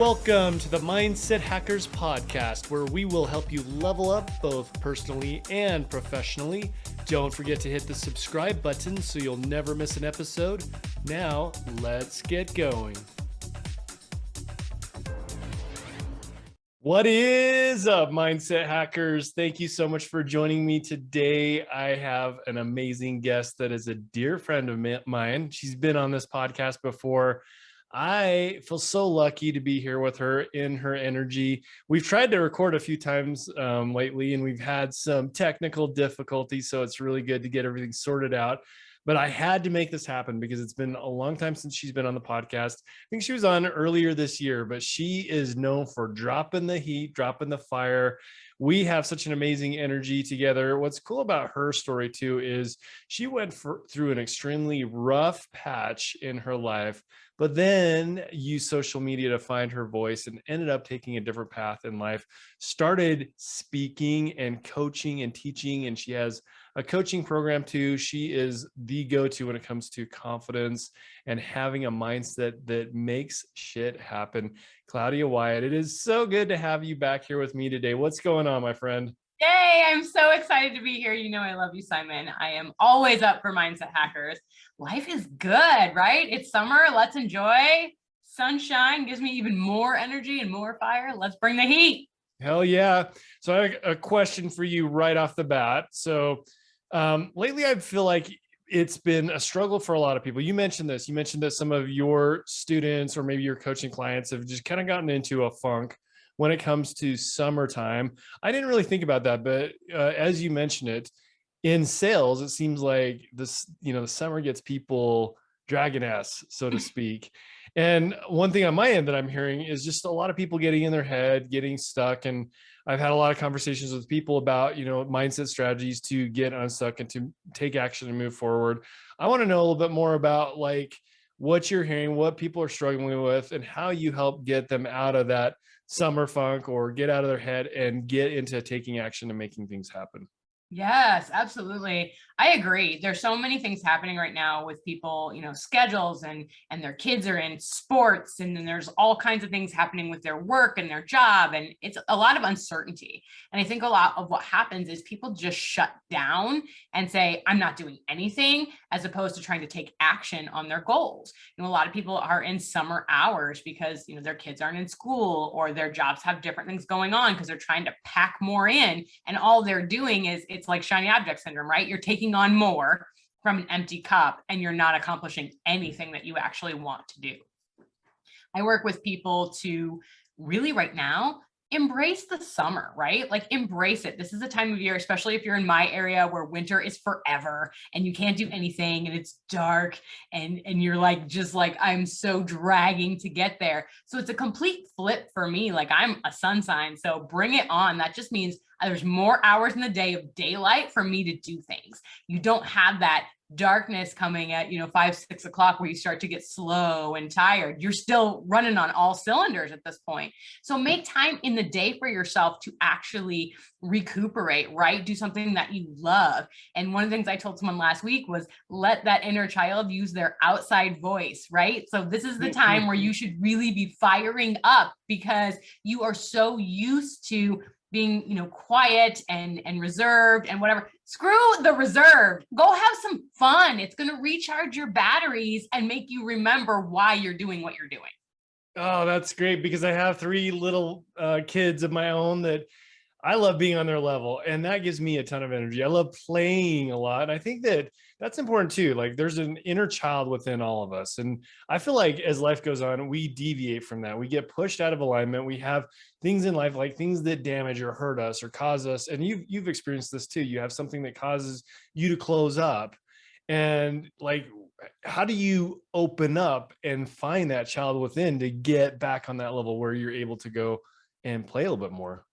Welcome to the Mindset Hackers podcast, where we will help you level up both personally and professionally. Don't forget to hit the subscribe button so you'll never miss an episode. Now, let's get going. What is up, Mindset Hackers? Thank you so much for joining me today. I have an amazing guest that is a dear friend of mine. She's been on this podcast before. I feel so lucky to be here with her in her energy. We've tried to record a few times lately, and we've had some technical difficulties, so it's really good to get everything sorted out. But I had to make this happen because it's been a long time since she's been on the podcast. I think she was on earlier this year, but she is known for dropping the heat, dropping the fire. We have such an amazing energy together. What's cool about her story too is she went through an extremely rough patch in her life, but then used social media to find her voice and ended up taking a different path in life, started speaking and coaching and teaching, and she has a coaching program too. She is the go-to when it comes to confidence and having a mindset that makes shit happen. Claudia Wyatt, it is so good to have you back here with me today. What's going on, my friend? Yay, I'm so excited to be here. You know I love you, Simon. I am always up for Mindset Hackers. Life is good, right? It's summer. Let's enjoy. Sunshine gives me even more energy and more fire. Let's bring the heat. Hell yeah. So I have a question for you right off the bat. So lately I feel like it's been a struggle for a lot of people. You mentioned this. You mentioned that some of your students or maybe your coaching clients have just kind of gotten into a funk when it comes to summertime. I didn't really think about that, but as you mentioned it, in sales, it seems like this, the summer gets people dragging ass, so to speak. And one thing on my end that I'm hearing is just a lot of people getting in their head, getting stuck. And I've had a lot of conversations with people about, mindset strategies to get unstuck and to take action and move forward. I want to know a little bit more about like what you're hearing, what people are struggling with, and how you help get them out of that summer funk or get out of their head and get into taking action and making things happen. Yes, absolutely. I agree. There's so many things happening right now with people, schedules and their kids are in sports, and then there's all kinds of things happening with their work and their job, and it's a lot of uncertainty. And I think a lot of what happens is people just shut down and say, I'm not doing anything, as opposed to trying to take action on their goals. A lot of people are in summer hours because, their kids aren't in school or their jobs have different things going on because they're trying to pack more in, and all they're doing is it's like shiny object syndrome, right? You're taking on more from an empty cup and you're not accomplishing anything that you actually want to do. I work with people to really right now embrace the summer, right? Like embrace it. This is a time of year, especially if you're in my area where winter is forever and you can't do anything and it's dark and you're like, just like, I'm so dragging to get there. So it's a complete flip for me. Like I'm a sun sign, so bring it on. That just means there's more hours in the day of daylight for me to do things. You don't have that darkness coming at 5, 6 o'clock where you start to get slow and tired. You're still running on all cylinders at this point. So make time in the day for yourself to actually recuperate, right? Do something that you love. And one of the things I told someone last week was let that inner child use their outside voice, right? So this is the time where you should really be firing up because you are so used to being, quiet and reserved and whatever. Screw the reserved. Go have some fun. It's going to recharge your batteries and make you remember why you're doing what you're doing. Oh, that's great, because I have 3 little kids of my own that I love being on their level, and that gives me a ton of energy. I love playing a lot. And I think that that's important too. Like there's an inner child within all of us. And I feel like as life goes on, we deviate from that. We get pushed out of alignment. We have things in life, like things that damage or hurt us or cause us. And you've experienced this too. You have something that causes you to close up. And like, how do you open up and find that child within to get back on that level where you're able to go and play a little bit more?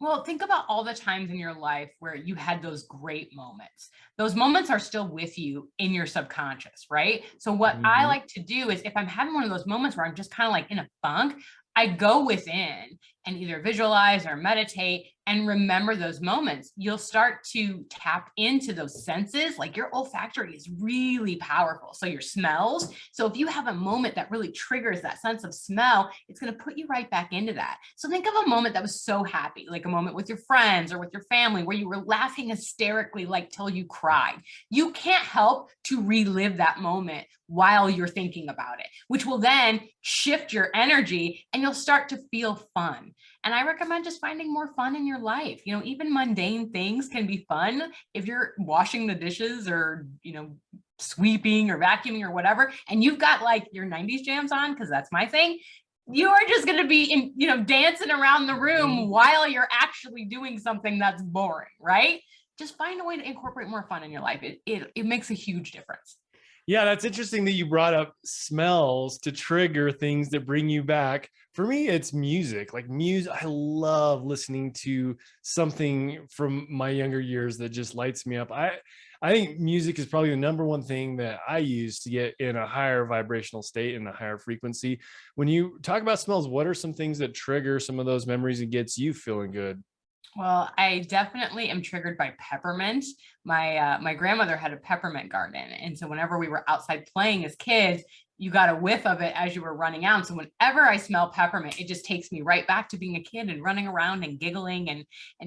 Well, think about all the times in your life where you had those great moments. Those moments are still with you in your subconscious, right? So what I like to do is if I'm having one of those moments where I'm just kind of like in a funk, I go within and either visualize or meditate and remember those moments, you'll start to tap into those senses. Like your olfactory is really powerful. So your smells. So if you have a moment that really triggers that sense of smell, it's going to put you right back into that. So think of a moment that was so happy, like a moment with your friends or with your family where you were laughing hysterically, like till you cried. You can't help to relive that moment while you're thinking about it, which will then shift your energy and you'll start to feel fun. And I recommend just finding more fun in your life. You know, even mundane things can be fun. If you're washing the dishes or, you know, sweeping or vacuuming or whatever, and you've got like your 90s jams on, because that's my thing, you are just going to be in, you know, dancing around the room while you're actually doing something that's boring, right? Just find a way to incorporate more fun in your life. It makes a huge difference. Yeah, that's interesting that you brought up smells to trigger things that bring you back. For me, it's music. Like music, I love listening to something from my younger years that just lights me up. I think music is probably the number one thing that I use to get in a higher vibrational state and a higher frequency. When you talk about smells, what are some things that trigger some of those memories and gets you feeling good? Well, I definitely am triggered by peppermint. My grandmother had a peppermint garden, and so whenever we were outside playing as kids, you got a whiff of it as you were running out. So whenever I smell peppermint, it just takes me right back to being a kid and running around and giggling and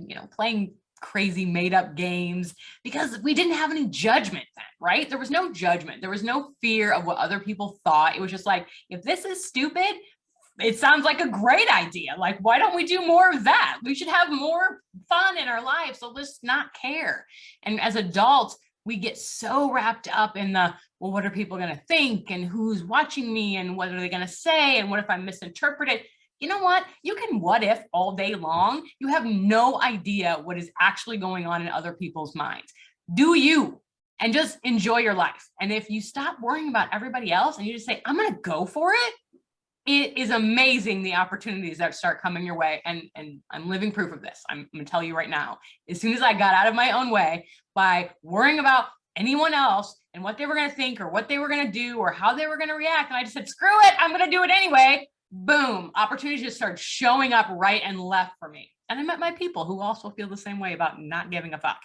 you know, playing crazy made up games, because we didn't have any judgment then, right? There was no judgment. There was no fear of what other people thought. It was just like, if this is stupid, it sounds like a great idea. Like, why don't we do more of that? We should have more fun in our lives. So let's not care. And as adults, we get so wrapped up in the, well, what are people going to think? And who's watching me? And what are they going to say? And what if I misinterpret it? You know what? You can what if all day long. You have no idea what is actually going on in other people's minds. Do you? And just enjoy your life. And if you stop worrying about everybody else and you just say, I'm going to go for it, it is amazing the opportunities that start coming your way. And I'm living proof of this. I'm going to tell you right now, as soon as I got out of my own way by worrying about anyone else and what they were going to think or what they were going to do or how they were going to react, and I just said, screw it, I'm going to do it anyway. Boom, opportunities just started showing up right and left for me. And I met my people who also feel the same way about not giving a fuck.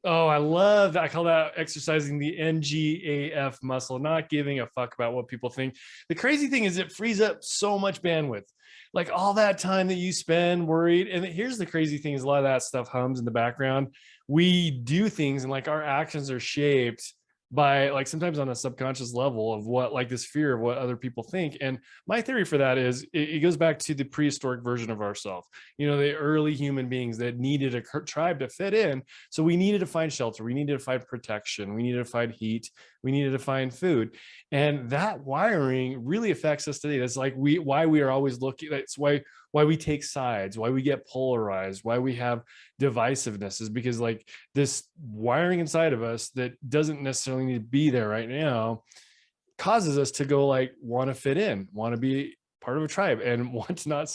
Oh, I love that. I call that exercising the NGAF muscle, not giving a fuck about what people think. The crazy thing is it frees up so much bandwidth. Like all that time that you spend worried. And here's the crazy thing is a lot of that stuff hums in the background. We do things and like our actions are shaped by like sometimes on a subconscious level of what like this fear of what other people think. And my theory for that is it goes back to the prehistoric version of ourselves, you know, the early human beings that needed a tribe to fit in. So we needed to find shelter, we needed to find protection, we needed to find heat, we needed to find food. And that wiring really affects us today. That's like why we are always looking. That's why we take sides, why we get polarized, why we have divisiveness, is because like this wiring inside of us that doesn't necessarily need to be there right now causes us to go like want to fit in, want to be part of a tribe, and want to not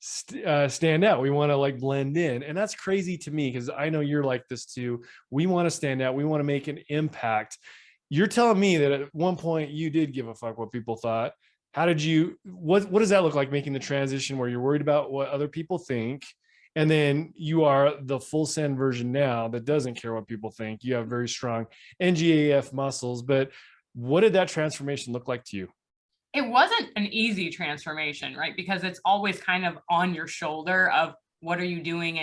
stand out. We want to like blend in. And that's crazy to me because I know you're like this too. We want to stand out. We want to make an impact. You're telling me that at one point you did give a fuck what people thought. How did you, what does that look like, making the transition where you're worried about what other people think, and then you are the full send version now that doesn't care what people think? You have very strong NGAF muscles, but what did that transformation look like to you? It wasn't an easy transformation, right? Because it's always kind of on your shoulder of what are you doing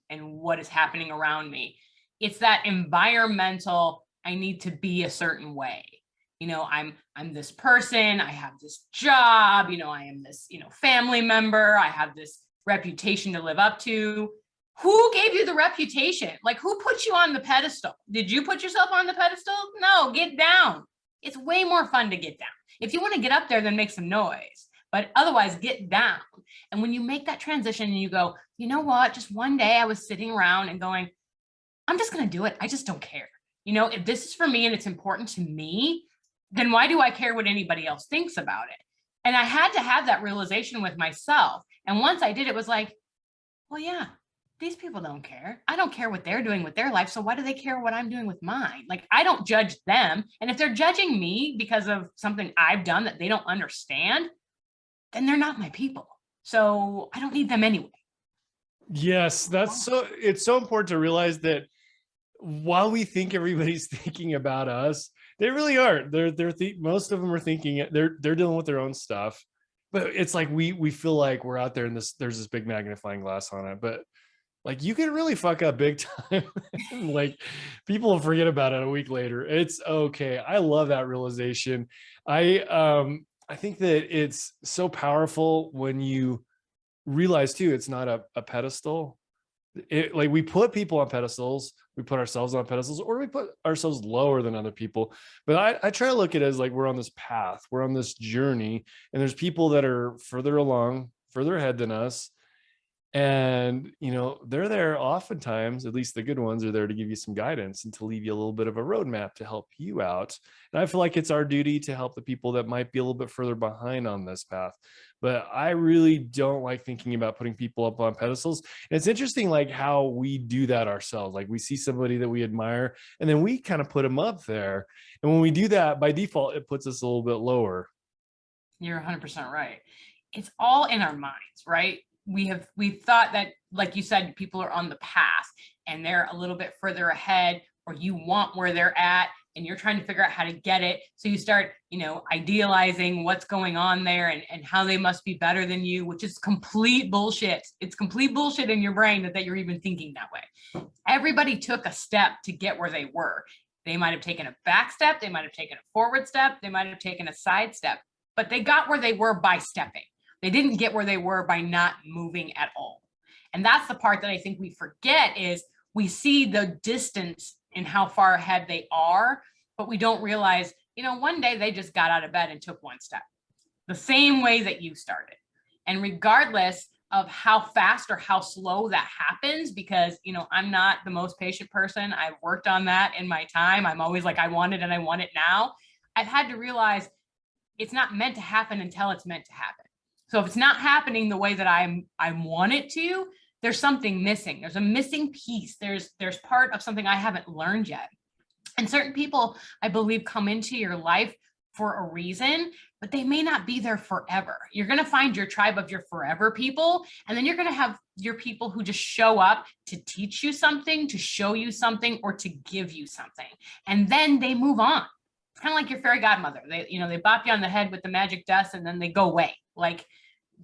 and what is happening around me. It's that environmental, I need to be a certain way. You know, I'm this person, I have this job, you know, I am this, you know, family member, I have this reputation to live up to. Who gave you the reputation? Like, who put you on the pedestal? Did you put yourself on the pedestal? No, get down. It's way more fun to get down. If you want to get up there, then make some noise, but otherwise get down. And when you make that transition and you go, you know what, just one day I was sitting around and going, I'm just going to do it. I just don't care. You know, if this is for me and it's important to me, then why do I care what anybody else thinks about it? And I had to have that realization with myself. And once I did, it was like, well, yeah, these people don't care. I don't care what they're doing with their life. So why do they care what I'm doing with mine? Like, I don't judge them. And if they're judging me because of something I've done that they don't understand, then they're not my people. So I don't need them anyway. Yes, it's so important to realize that while we think everybody's thinking about us, they really aren't. Most of them are thinking they're dealing with their own stuff. But it's like we feel like we're out there and there's this big magnifying glass on it. But like you can really fuck up big time. Like people forget about it a week later. It's okay. I love that realization. I think that it's so powerful when you realize too it's not a pedestal. Like we put people on pedestals, we put ourselves on pedestals, or we put ourselves lower than other people. But I try to look at it as like we're on this path, we're on this journey, and there's people that are further along, further ahead than us. And they're there oftentimes, at least the good ones are there to give you some guidance and to leave you a little bit of a roadmap to help you out. And I feel like it's our duty to help the people that might be a little bit further behind on this path. But I really don't like thinking about putting people up on pedestals. And it's interesting like how we do that ourselves. Like we see somebody that we admire and then we kind of put them up there, and when we do that, by default it puts us a little bit lower. You're 100% right. It's all in our minds, right? We've thought that, like you said, people are on the path and they're a little bit further ahead, or you want where they're at and you're trying to figure out how to get it. So you start, idealizing what's going on there and how they must be better than you, which is complete bullshit. It's complete bullshit in your brain that you're even thinking that way. Everybody took a step to get where they were. They might have taken a back step, they might have taken a forward step, they might have taken a side step, but they got where they were by stepping. They didn't get where they were by not moving at all. And that's the part that I think we forget is we see the distance in how far ahead they are, but we don't realize, one day they just got out of bed and took one step, the same way that you started. And regardless of how fast or how slow that happens, because, I'm not the most patient person. I've worked on that in my time. I'm always like, I want it and I want it now. I've had to realize it's not meant to happen until it's meant to happen. So if it's not happening the way that I want it to, there's something missing. There's a missing piece. There's part of something I haven't learned yet. And certain people, I believe, come into your life for a reason, but they may not be there forever. You're going to find your tribe of your forever people, and then you're going to have your people who just show up to teach you something, to show you something, or to give you something. And then they move on. It's kind of like your fairy godmother. They bop you on the head with the magic dust and then they go away. Like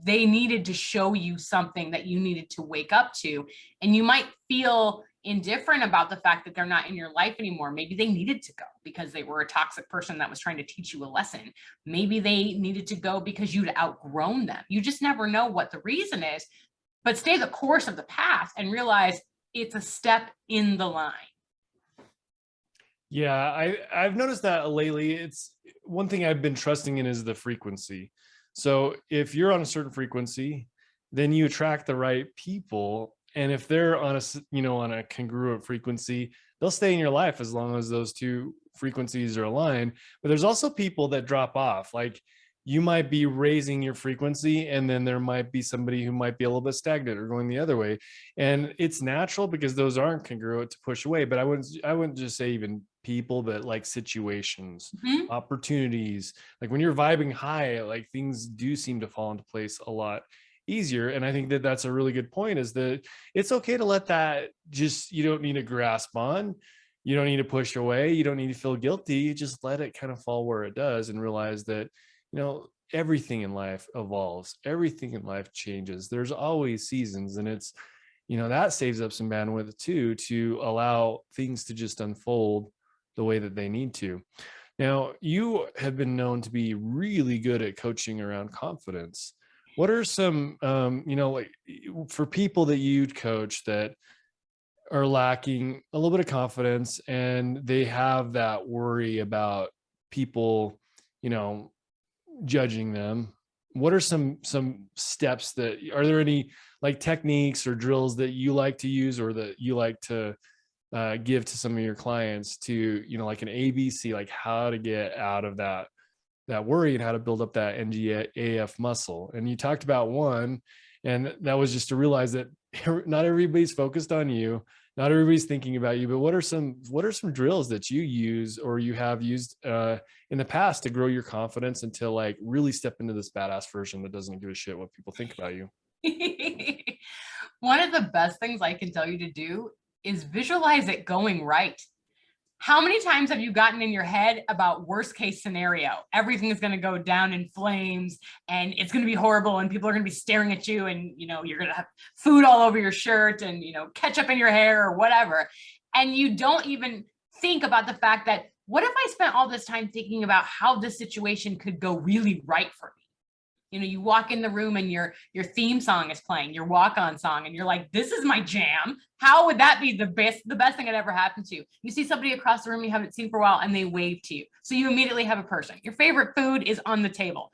they needed to show you something that you needed to wake up to. And you might feel indifferent about the fact that they're not in your life anymore. Maybe they needed to go because they were a toxic person that was trying to teach you a lesson. Maybe they needed to go because you'd outgrown them. You just never know what the reason is, but stay the course of the path and realize it's a step in the line. Yeah, I've noticed that lately. It's one thing I've been trusting in is the frequency. So if you're on a certain frequency, then you attract the right people. And if they're on on a congruent frequency, they'll stay in your life as long as those two frequencies are aligned. But there's also people that drop off. Like you might be raising your frequency and then there might be somebody who might be a little bit stagnant or going the other way. And it's natural because those aren't congruent to push away. But I wouldn't just say even people, but like situations, opportunities. Like when you're vibing high, like things do seem to fall into place a lot easier. And I think that that's a really good point, is that it's okay to let that you don't need to grasp on. You don't need to push away. You don't need to feel guilty. Just let it kind of fall where it does and realize that, everything in life evolves. Everything in life changes. There's always seasons, and it's, that saves up some bandwidth too, to allow things to just unfold the way that they need to. Now, you have been known to be really good at coaching around confidence. What are some, like for people that you coach that are lacking a little bit of confidence and they have that worry about people, judging them? What are some steps are there any like techniques or drills that you like to use or that you like to give to some of your clients to, like an ABC, like how to get out of that worry and how to build up that NGAF muscle? And you talked about one, and that was just to realize that not everybody's focused on you. not everybody's thinking about you, but what are some drills that you use or you have used in the past to grow your confidence and to like really step into this badass version that doesn't give a shit what people think about you? One of the best things I can tell you to do is visualize it going right. How many times have you gotten in your head about worst case scenario? Everything is going to go down in flames and it's going to be horrible and people are going to be staring at you and, you're going to have food all over your shirt and, ketchup in your hair or whatever. And you don't even think about the fact that what if I spent all this time thinking about how this situation could go really right for me? You walk in the room and your theme song is playing, your walk-on song, and you're like, this is my jam. How would that be the best thing that ever happened to you? You see somebody across the room you haven't seen for a while and they wave to you. So you immediately have a person. Your favorite food is on the table.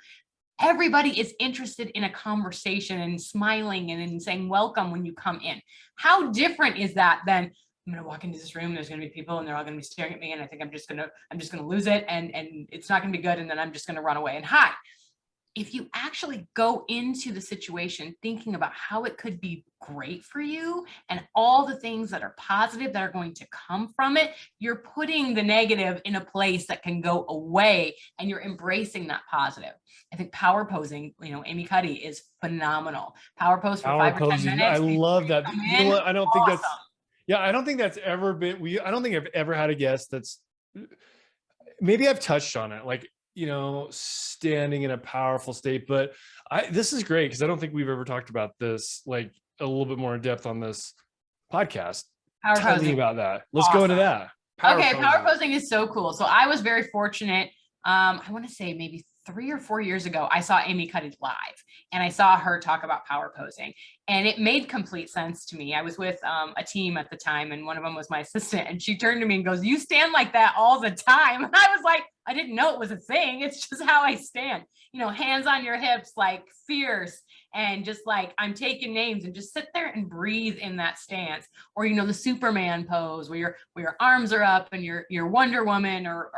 Everybody is interested in a conversation and smiling and in saying welcome when you come in. How different is that than I'm going to walk into this room, there's going to be people and they're all going to be staring at me and I think I'm just going to lose it and it's not going to be good and then I'm just going to run away and hide. If you actually go into the situation thinking about how it could be great for you and all the things that are positive that are going to come from it, you're putting the negative in a place that can go away and you're embracing that positive. I think power posing, Amy Cuddy is phenomenal. Power pose for Power 5 or 10 posing. minutes. I love that. You know what? I don't think that's, awesome. yeah, I don't think that's ever been, I don't think I've ever had a guest that's, maybe I've touched on it, like, standing in a powerful state, but this is great because I don't think we've ever talked about this like a little bit more in depth on this podcast. Power Tell posing. me about that. Let's Awesome. go into that. Power posing is so cool. So I was very fortunate. I want to say maybe 3 or 4 years ago, I saw Amy Cuddy live and I saw her talk about power posing and it made complete sense to me. I was with a team at the time and one of them was my assistant and she turned to me and goes, "You stand like that all the time." And I was like, I didn't know it was a thing. It's just how I stand, hands on your hips, like fierce and just like I'm taking names and just sit there and breathe in that stance. Or, the Superman pose where your arms are up and you're Wonder Woman or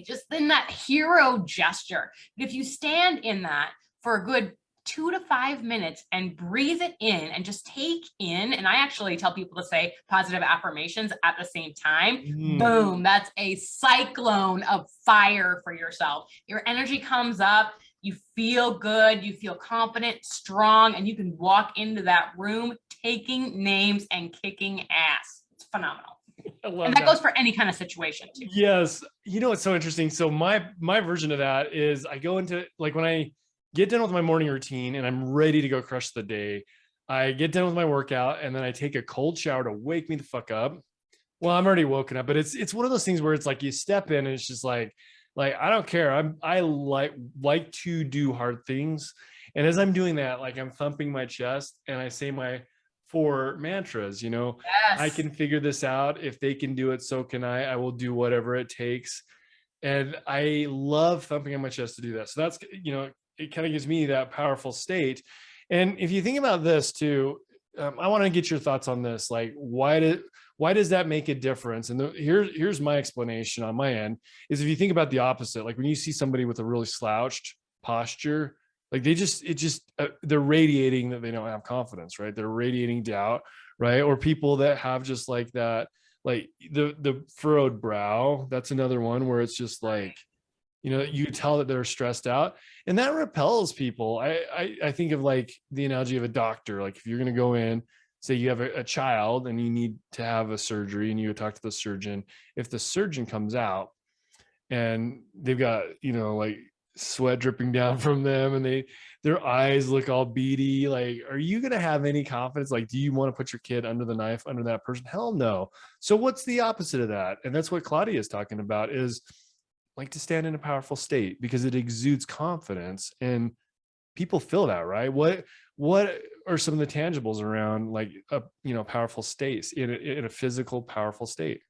just in that hero gesture. But if you stand in that for a good 2 to 5 minutes and breathe it in and just take in, and I actually tell people to say positive affirmations at the same time, boom, that's a cyclone of fire for yourself. Your energy comes up, you feel good, you feel confident, strong, and you can walk into that room taking names and kicking ass. It's phenomenal. And that goes for any kind of situation too. Yes. It's so interesting. So my version of that is I go into like when I get done with my morning routine and I'm ready to go crush the day, I get done with my workout and then I take a cold shower to wake me the fuck up. Well, I'm already woken up, but it's one of those things where it's like you step in and it's just like I don't care. I like to do hard things. And as I'm doing that, like I'm thumping my chest and I say my 4 mantras, Yes. I can figure this out. If they can do it, so can I. I will do whatever it takes. And I love thumping on my chest to do that. So that's, it kind of gives me that powerful state. And if you think about this too, I want to get your thoughts on this. Like, why does that make a difference? And here's my explanation on my end is if you think about the opposite, like when you see somebody with a really slouched posture, like they're radiating that they don't have confidence, right? They're radiating doubt, right? Or people that have just like that, like the furrowed brow, that's another one where it's just like, you tell that they're stressed out and that repels people. I think of like the analogy of a doctor. Like if you're going to go in, say you have a child and you need to have a surgery and you talk to the surgeon, if the surgeon comes out and they've got, like sweat dripping down from them and their eyes look all beady, like, are you going to have any confidence? Like, do you want to put your kid under the knife, under that person? Hell no. So what's the opposite of that? And that's what Claudia is talking about is like to stand in a powerful state because it exudes confidence and people feel that, right? What are some of the tangibles around like a, powerful states in a physical, powerful state?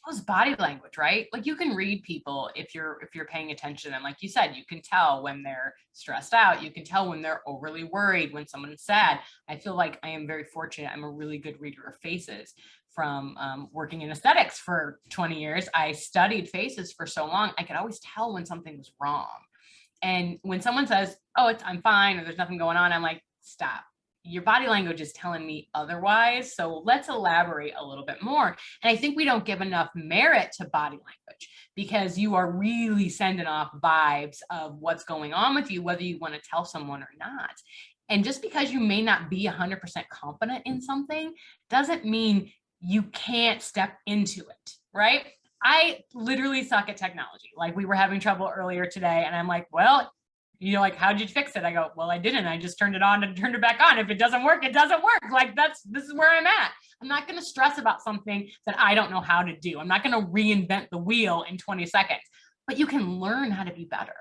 It's body language, right? Like you can read people if you're paying attention. And like you said, you can tell when they're stressed out. You can tell when they're overly worried, when someone's sad. I feel like I am very fortunate. I'm a really good reader of faces from working in aesthetics for 20 years. I studied faces for so long. I could always tell when something was wrong. And when someone says, "Oh, I'm fine," or "There's nothing going on," I'm like, stop. your body language is telling me otherwise. So let's elaborate a little bit more. And I think we don't give enough merit to body language, because you are really sending off vibes of what's going on with you, whether you want to tell someone or not. And just because you may not be 100% confident in something doesn't mean you can't step into it, right? I literally suck at technology. Like, we were having trouble earlier today, and I'm like, well, like, how'd you fix it? I go, well, I didn't. I just turned it on and turned it back on. If it doesn't work, it doesn't work. Like, this is where I'm at. I'm not going to stress about something that I don't know how to do. I'm not going to reinvent the wheel in 20 seconds, but you can learn how to be better.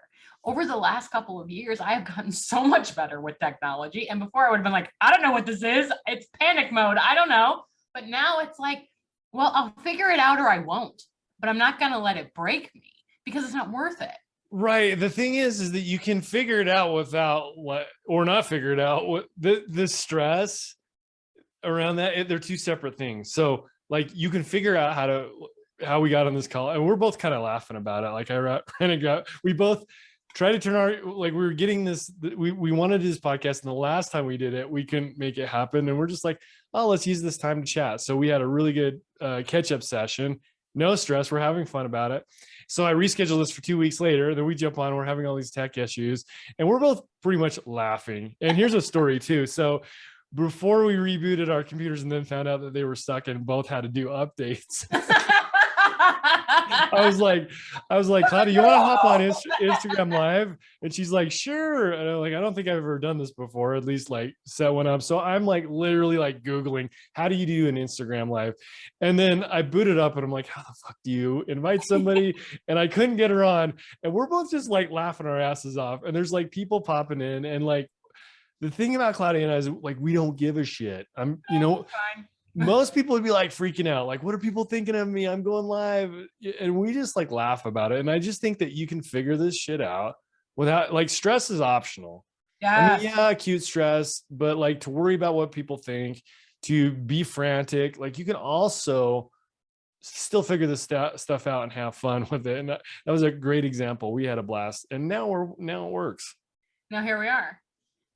Over the last couple of years, I have gotten so much better with technology. And before, I would have been like, I don't know what this is. It's panic mode. I don't know. But now it's like, well, I'll figure it out or I won't, but I'm not going to let it break me, because it's not worth it. Right. The thing is that you can figure it out without or not figure it out. What the stress around that, they're two separate things. So like, you can figure out how we got on this call, and we're both kind of laughing about it. Like, we both try to turn we were getting this, we wanted this podcast, and the last time we did it, we couldn't make it happen. And we're just like, oh, let's use this time to chat. So we had a really good catch-up session. No stress. We're having fun about it. So I rescheduled this for 2 weeks later. Then we jump on, we're having all these tech issues, and we're both pretty much laughing. And here's a story too. So before we rebooted our computers and then found out that they were stuck and both had to do updates, I was like, Claudia, you want to hop on Instagram Live? And she's like, sure. And I'm like, I don't think I've ever done this before, at least like set one up. So I'm like literally like Googling, how do you do an Instagram Live? And then I booted up and I'm like, how the fuck do you invite somebody? And I couldn't get her on. And we're both just like laughing our asses off. And there's like people popping in, and like, the thing about Claudia and I is like, we don't give a shit. Most people would be like freaking out. Like, what are people thinking of me? I'm going live. And we just like laugh about it. And I just think that you can figure this shit out without, like, stress is optional. Yes. I mean, yeah, acute stress, but like, to worry about what people think, to be frantic, like, you can also still figure this stuff out and have fun with it. And that was a great example. We had a blast, and now it works. Now here we are.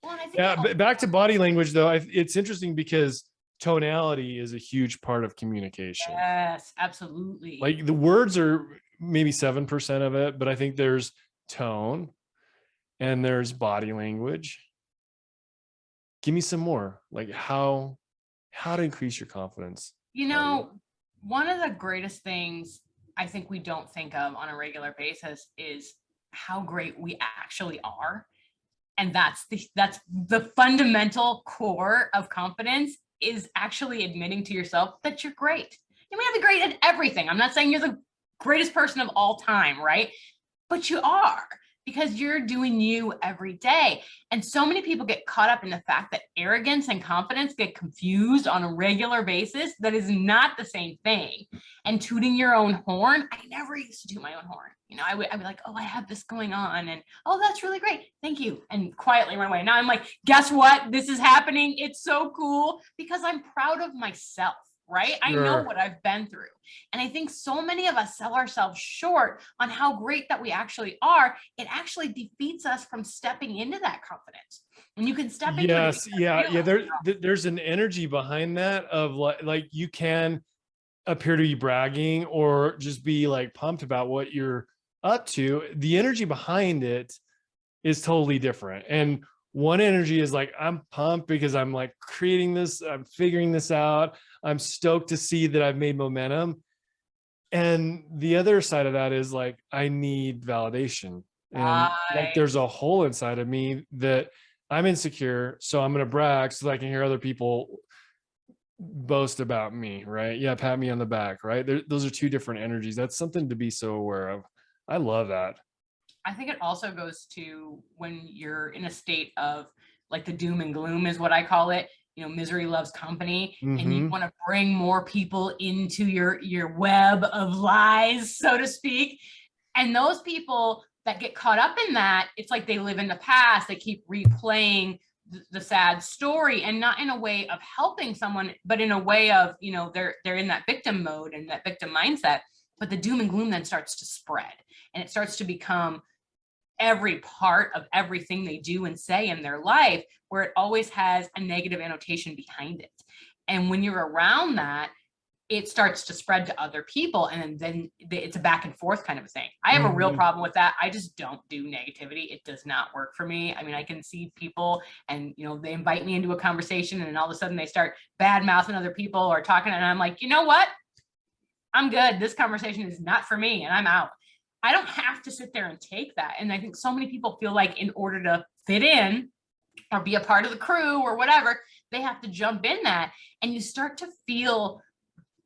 Well, I think back to body language though. It's interesting because tonality is a huge part of communication. Yes, absolutely. Like, the words are maybe 7% of it, but I think there's tone and there's body language. Give me some more, like how to increase your confidence. One of the greatest things I think we don't think of on a regular basis is how great we actually are. And that's the fundamental core of confidence, is actually admitting to yourself that you're great. You may not be great at everything. I'm not saying you're the greatest person of all time, right? But you are, because you're doing you every day. And so many people get caught up in the fact that arrogance and confidence get confused on a regular basis. That is not the same thing. And tooting your own horn, I never used to toot my own horn. I'd be like, oh, I have this going on, and oh, that's really great, thank you, and quietly run away. Now I'm like, guess what? This is happening. It's so cool, because I'm proud of myself. Right? Sure. I know what I've been through. And I think so many of us sell ourselves short on how great that we actually are. It actually defeats us from stepping into that confidence. And you can step into it. Yes. There's an energy behind that of like you can appear to be bragging or just be like pumped about what you're up to. The energy behind it is totally different. And one energy is like, I'm pumped because I'm like creating this, I'm figuring this out. I'm stoked to see that I've made momentum. And the other side of that is like, I need validation. And like, there's a hole inside of me that I'm insecure. So I'm going to brag so that I can hear other people boast about me, right? Yeah. Pat me on the back, right? Those are two different energies. That's something to be so aware of. I love that. I think it also goes to when you're in a state of like the doom and gloom is what I call it. Misery loves company, and you want to bring more people into your web of lies, so to speak. And those people that get caught up in that, it's like they live in the past. They keep replaying the sad story, and not in a way of helping someone, but in a way of, they're in that victim mode and that victim mindset. But the doom and gloom then starts to spread, and it starts to become every part of everything they do and say in their life, where it always has a negative annotation behind it. And when you're around that, it starts to spread to other people. And then it's a back and forth kind of a thing. I have a real problem with that. I just don't do negativity. It does not work for me. I mean, I can see people and, they invite me into a conversation and all of a sudden they start bad mouthing other people or talking. And I'm like, you know what? I'm good. This conversation is not for me and I'm out. I don't have to sit there and take that. And I think so many people feel like in order to fit in or be a part of the crew or whatever, they have to jump in that. And you start to feel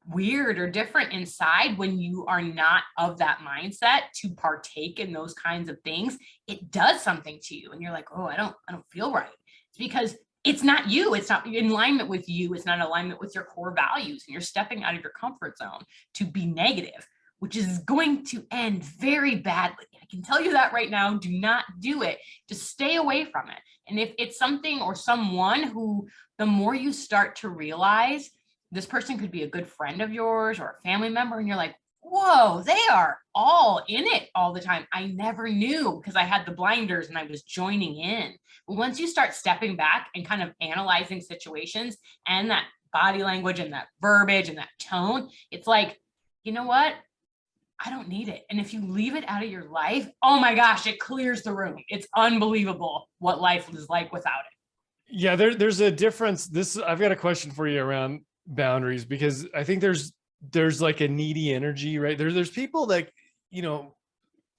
weird or different inside when you are not of that mindset to partake in those kinds of things. It does something to you and you're like, oh, I don't feel right. It's because it's not you. It's not in alignment with you. It's not in alignment with your core values, and you're stepping out of your comfort zone to be negative, which is going to end very badly. I can tell you that right now. Do not do it. Just stay away from it. And if it's something or someone who, the more you start to realize this person could be a good friend of yours or a family member, and you're like, whoa, they are all in it all the time. I never knew because I had the blinders and I was joining in. But once you start stepping back and kind of analyzing situations and that body language and that verbiage and that tone, it's like, you know what? I don't need it. And if you leave it out of your life, oh my gosh, it clears the room. It's unbelievable what life is like without it. Yeah, there's a difference. I've got a question for you around boundaries, because I think there's like a needy energy, right? There's people that,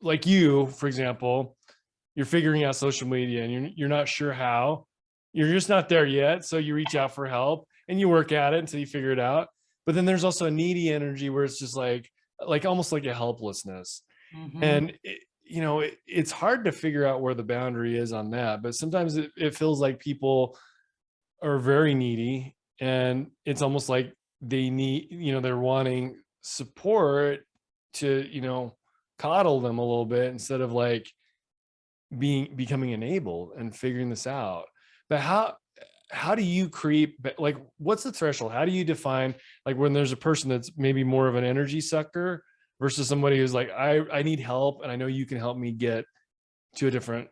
like you, for example, you're figuring out social media and you're not sure how, you're just not there yet. So you reach out for help and you work at it until you figure it out. But then there's also a needy energy where it's just like almost like a helplessness. Mm-hmm. And it's hard to figure out where the boundary is on that. But sometimes it feels like people are very needy, and it's almost like they need, they're wanting support to, coddle them a little bit instead of like becoming enabled and figuring this out. But how do you create, like, what's the threshold? How do you define, like, when there's a person that's maybe more of an energy sucker versus somebody who's like, I need help and I know you can help me get to a different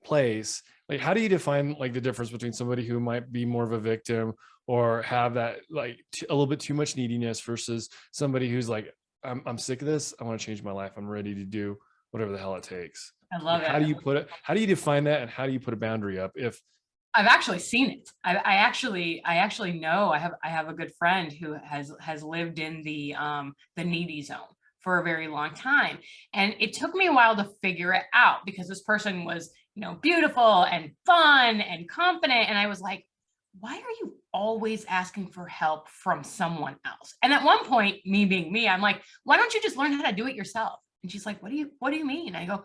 place? Like, how do you define like the difference between somebody who might be more of a victim or have that like a little bit too much neediness versus somebody who's like, I'm sick of this. I want to change my life. I'm ready to do whatever the hell it takes. I love it. How do you put it? How do you define that? And how do you put a boundary up? If I've actually seen it. I actually know I have a good friend who has lived in the needy zone for a very long time. And it took me a while to figure it out because this person was, beautiful and fun and confident. And I was like, why are you always asking for help from someone else? And at one point, me being me, I'm like, why don't you just learn how to do it yourself? And she's like, what do you mean? I go,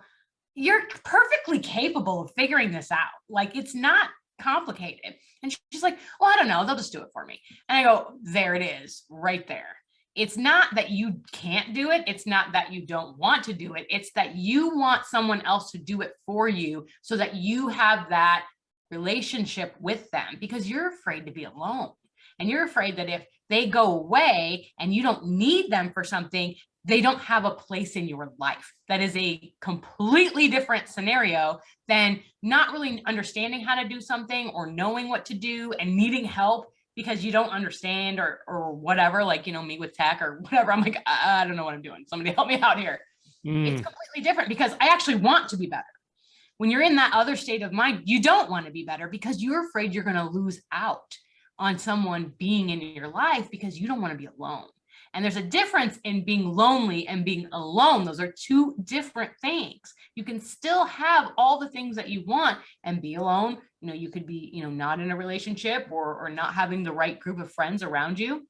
you're perfectly capable of figuring this out. Like, it's not complicated. And she's like, well, I don't know. They'll just do it for me. And I go, there it is right there. It's not that you can't do it. It's not that you don't want to do it. It's that you want someone else to do it for you so that you have that relationship with them, because you're afraid to be alone. And you're afraid that if they go away and you don't need them for something, they don't have a place in your life. That is a completely different scenario than not really understanding how to do something or knowing what to do and needing help because you don't understand or whatever, like, me with tech or whatever. I'm like, I don't know what I'm doing. Somebody help me out here. It's completely different because I actually want to be better. When you're in that other state of mind, you don't want to be better because you're afraid you're going to lose out on someone being in your life because you don't want to be alone. And there's a difference in being lonely and being alone. Those are two different things. You can still have all the things that you want and be alone. You could be, not in a relationship or not having the right group of friends around you.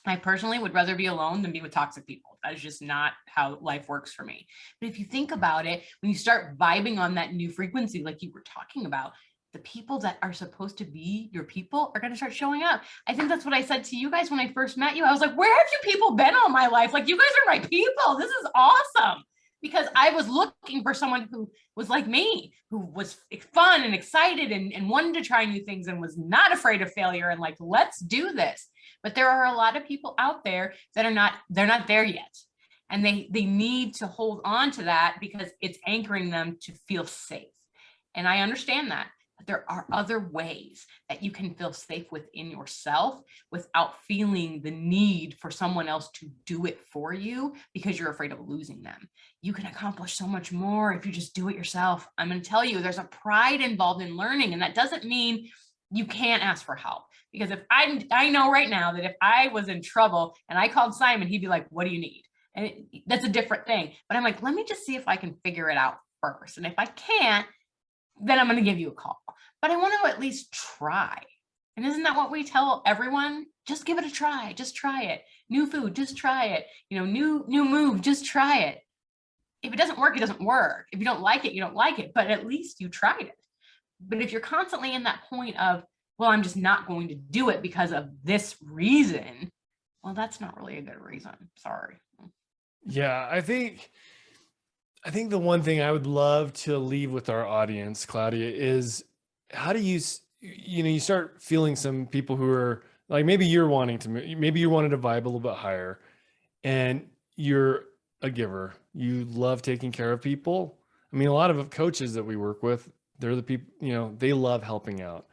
I personally would rather be alone than be with toxic people. That is just not how life works for me. But if you think about it, when you start vibing on that new frequency, like you were talking about, the people that are supposed to be your people are going to start showing up. I think that's what I said to you guys when I first met you. I was like, where have you people been all my life? Like, you guys are my people. This is awesome. Because I was looking for someone who was like me, who was fun and excited and wanted to try new things and was not afraid of failure and like, let's do this. But there are a lot of people out there that they're not there yet. And they need to hold on to that because it's anchoring them to feel safe. And I understand that. But there are other ways that you can feel safe within yourself without feeling the need for someone else to do it for you because you're afraid of losing them. You can accomplish so much more if you just do it yourself. I'm going to tell you, there's a pride involved in learning, and that doesn't mean you can't ask for help. Because if I know right now that if I was in trouble and I called Simon, he'd be like, what do you need? And that's a different thing. But I'm like, let me just see if I can figure it out first. And if I can't, then I'm going to give you a call. But I want to at least try. And isn't that what we tell everyone? Just give it a try. Just try it. New food, just try it. New move, just try it. If it doesn't work, it doesn't work. If you don't like it, you don't like it. But at least you tried it. But if you're constantly in that point of, well, I'm just not going to do it because of this reason, well, that's not really a good reason. Sorry. Yeah, I think the one thing I would love to leave with our audience, Claudia, is how do you start feeling some people who are like, maybe you wanted to vibe a little bit higher, and you're a giver. You love taking care of people. I mean, a lot of coaches that we work with, they're the people, they love helping out.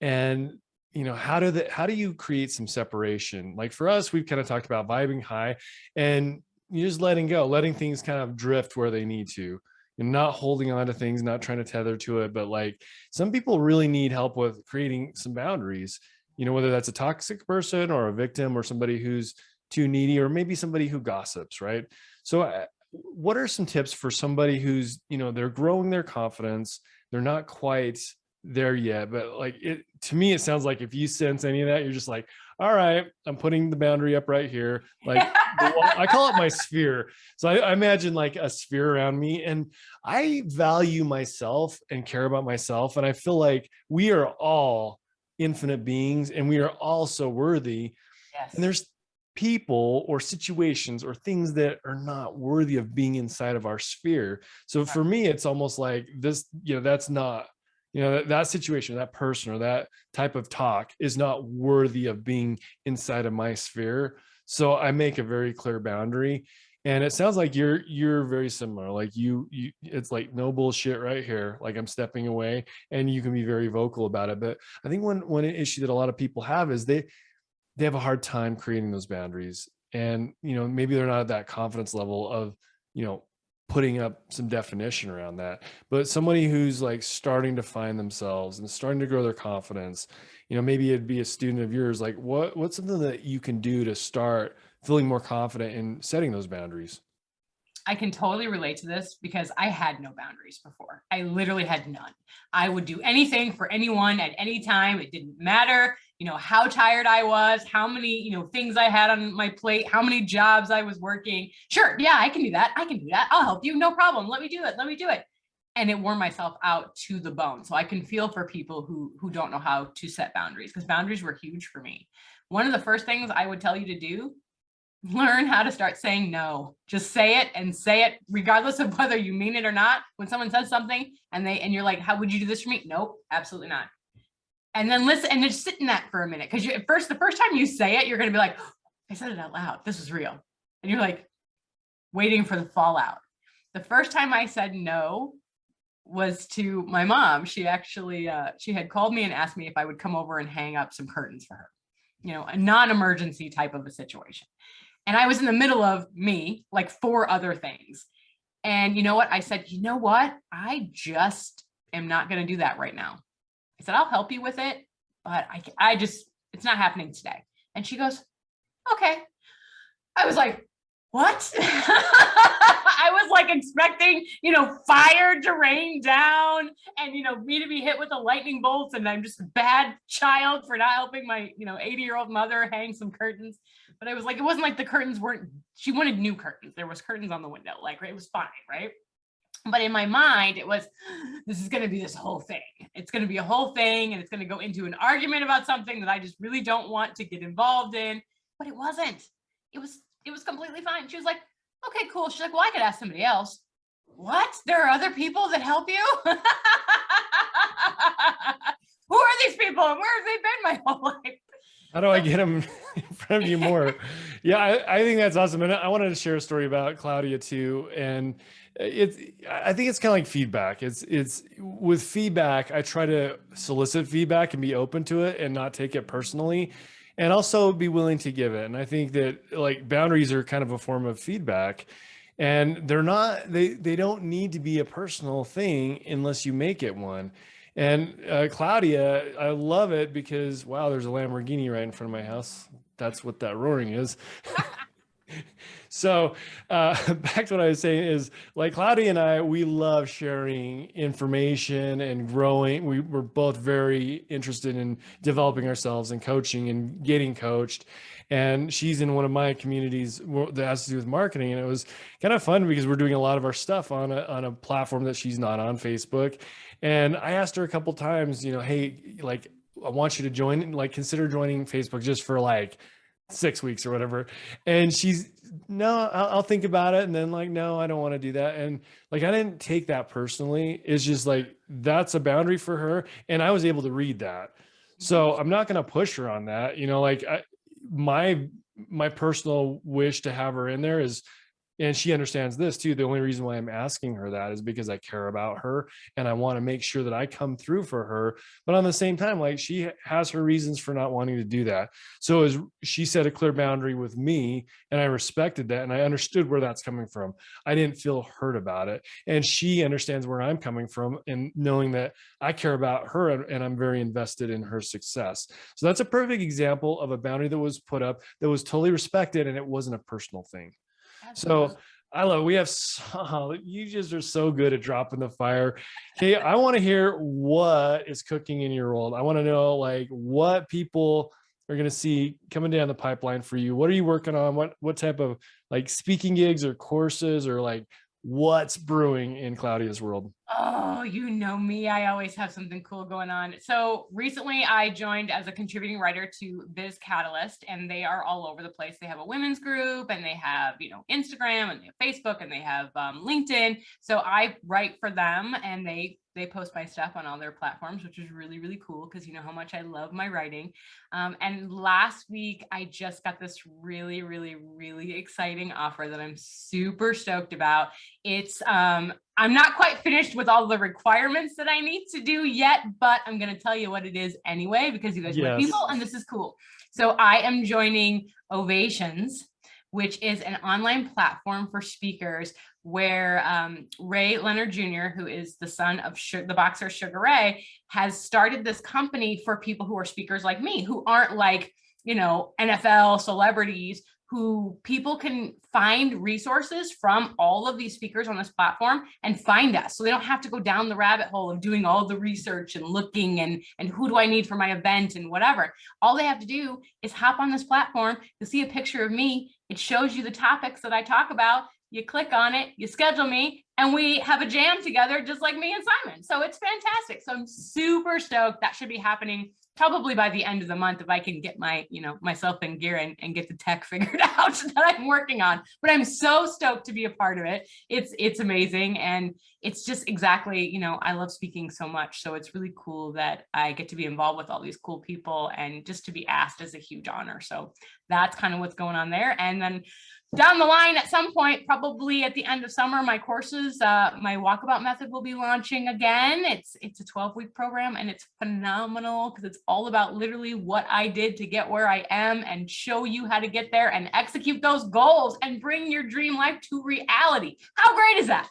And how do you create some separation? Like for us, we've kind of talked about vibing high, and you're just letting things kind of drift where they need to. You're not holding on to things, not trying to tether to it. But like, some people really need help with creating some boundaries, whether that's a toxic person or a victim or somebody who's too needy, or maybe somebody who gossips, right? So what are some tips for somebody who's, they're growing their confidence, they're not quite there yet, but like, to me, it sounds like if you sense any of that, you're just like, all right, I'm putting the boundary up right here. Like I call it my sphere. So I imagine like a sphere around me, and I value myself and care about myself. And I feel like we are all infinite beings, and we are all so worthy. Yes. And there's people or situations or things that are not worthy of being inside of our sphere. So for me, it's almost like this, that's not, that situation, that person, or that type of talk is not worthy of being inside of my sphere. So I make a very clear boundary. And it sounds like you're very similar. Like you it's like no bullshit right here. Like I'm stepping away, and you can be very vocal about it. But I think one issue that a lot of people have is they have a hard time creating those boundaries. And, maybe they're not at that confidence level of, putting up some definition around that. But somebody who's like starting to find themselves and starting to grow their confidence, maybe it'd be a student of yours. Like what's something that you can do to start feeling more confident in setting those boundaries? I can totally relate to this because I had no boundaries before. I literally had none. I would do anything for anyone at any time. It didn't matter, how tired I was, how many, things I had on my plate, how many jobs I was working. Sure. Yeah, I can do that. I'll help you. No problem. Let me do it. And it wore myself out to the bone. So I can feel for people who don't know how to set boundaries, because boundaries were huge for me. One of the first things I would tell you to do, learn how to start saying no. Just say it regardless of whether you mean it or not. When someone says something and you're like, how would you do this for me? Nope, absolutely not. And then listen and just sit in that for a minute. Because the first time you say it, you're going to be like, oh, I said it out loud. This is real. And you're like waiting for the fallout. The first time I said no was to my mom. She actually, she had called me and asked me if I would come over and hang up some curtains for her, a non-emergency type of a situation. And I was in the middle of like 4 other things. And you know what? I said, you know what? I just am not going to do that right now. I said, I'll help you with it, but it's not happening today. And she goes, okay. I was like, what? I was like expecting, fire to rain down and, me to be hit with the lightning bolts. And I'm just a bad child for not helping my, 80-year-old mother hang some curtains. But I was like, it wasn't like the curtains she wanted new curtains. There was curtains on the window, like, right, it was fine, right? But in my mind, it was, this is going to be this whole thing. It's going to be a whole thing, and it's going to go into an argument about something that I just really don't want to get involved in. But it wasn't. It was completely fine. She was like, okay, cool. She's like, well, I could ask somebody else. What? There are other people that help you? Who are these people, and where have they been my whole life? How do I get them in front of you more? Yeah, I think that's awesome. And I wanted to share a story about Claudia too. And I think it's kind of like feedback. It's with feedback, I try to solicit feedback and be open to it and not take it personally and also be willing to give it. And I think that like boundaries are kind of a form of feedback, and they don't need to be a personal thing unless you make it one. And Claudia, I love it because wow, there's a Lamborghini right in front of my house. That's what that roaring is. So back to what I was saying is like Claudia and I, we love sharing information and growing. We're both very interested in developing ourselves and coaching and getting coached. And she's in one of my communities that has to do with marketing. And it was kind of fun because we're doing a lot of our stuff on a platform that she's not on, Facebook. And I asked her a couple times, hey, like, I want you to join, like, consider joining Facebook just for like 6 weeks or whatever. And she's, no, I'll think about it. And then like, no, I don't want to do that. And like, I didn't take that personally. It's just like, that's a boundary for her. And I was able to read that. So I'm not going to push her on that. Like my personal wish to have her in there is, and she understands this too. The only reason why I'm asking her that is because I care about her and I want to make sure that I come through for her. But on the same time, like she has her reasons for not wanting to do that. So as she set a clear boundary with me, and I respected that and I understood where that's coming from. I didn't feel hurt about it. And she understands where I'm coming from and knowing that I care about her and I'm very invested in her success. So that's a perfect example of a boundary that was put up that was totally respected and it wasn't a personal thing. Absolutely. So we have you just are so good at dropping the fire. Okay, I want to hear what is cooking in your world. I want to know like what people are going to see coming down the pipeline for you. What are you working on? What type of like speaking gigs or courses or like what's brewing in Claudia's world? Oh, you know me. I always have something cool going on. So recently I joined as a contributing writer to Biz Catalyst, and they are all over the place. They have a women's group and they have, Instagram and they have Facebook and they have LinkedIn. So I write for them and they post my stuff on all their platforms, which is really, really cool because you know how much I love my writing. And last week, I just got this really, really, really exciting offer that I'm super stoked about. It's I'm not quite finished with all the requirements that I need to do yet, but I'm going to tell you what it is anyway, because you guys are my people and this is cool. So I am joining Ovations, which is an online platform for speakers where Ray Leonard Jr., who is the son of the boxer Sugar Ray, has started this company for people who are speakers like me, who aren't like, NFL celebrities, who people can find resources from all of these speakers on this platform and find us. So they don't have to go down the rabbit hole of doing all the research and looking and who do I need for my event and whatever. All they have to do is hop on this platform. You'll see a picture of me. It shows you the topics that I talk about. You click on it, you schedule me, and we have a jam together just like me and Simon. So it's fantastic. So I'm super stoked. That should be happening probably by the end of the month if I can get myself in gear and get the tech figured out that I'm working on. But I'm so stoked to be a part of it. It's amazing. And it's just exactly, I love speaking so much. So it's really cool that I get to be involved with all these cool people, and just to be asked is a huge honor. So that's kind of what's going on there. And then down the line at some point, probably at the end of summer, my courses, my walkabout method will be launching again. It's a 12-week program and it's phenomenal because it's all about literally what I did to get where I am and show you how to get there and execute those goals and bring your dream life to reality. How great is that?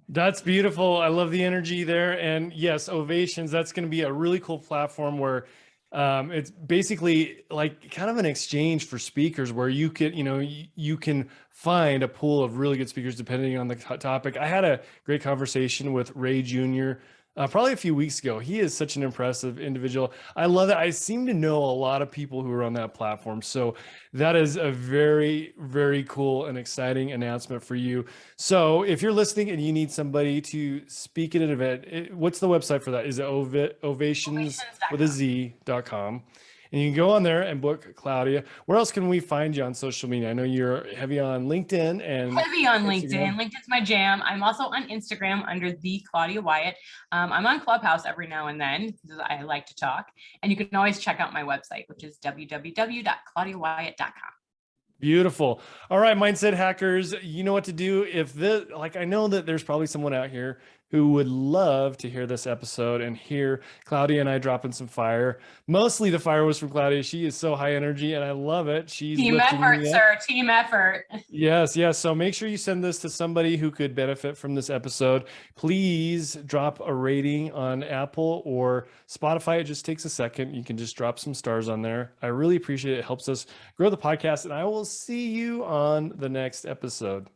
That's beautiful. I love the energy there. And yes, Ovations, that's going to be a really cool platform where it's basically like kind of an exchange for speakers where you can, you can find a pool of really good speakers depending on the topic. I had a great conversation with Ray Jr. Probably a few weeks ago. He is such an impressive individual. I love it. I seem to know a lot of people who are on that platform. So that is a very, very cool and exciting announcement for you. So if you're listening and you need somebody to speak at an event, what's the website for that? Is it ovations with a Z.com? And you can go on there and book Claudia. Where else can we find you on social media? I know you're heavy on LinkedIn and heavy on Instagram. LinkedIn. LinkedIn's my jam. I'm also on Instagram under the Claudia Wyatt. I'm on Clubhouse every now and then because I like to talk. And you can always check out my website, which is www.claudiawyatt.com. Beautiful. All right, mindset hackers, you know what to do. If this, like, I know that there's probably someone out here who would love to hear this episode and hear Claudia and I dropping some fire. Mostly the fire was from Claudia. She is so high energy and I love it. She's Team lifting effort, me up. sir. Team effort. Yes, yes. So make sure you send this to somebody who could benefit from this episode. Please drop a rating on Apple or Spotify. It just takes a second. You can just drop some stars on there. I really appreciate it. It helps us grow the podcast, and I will see you on the next episode.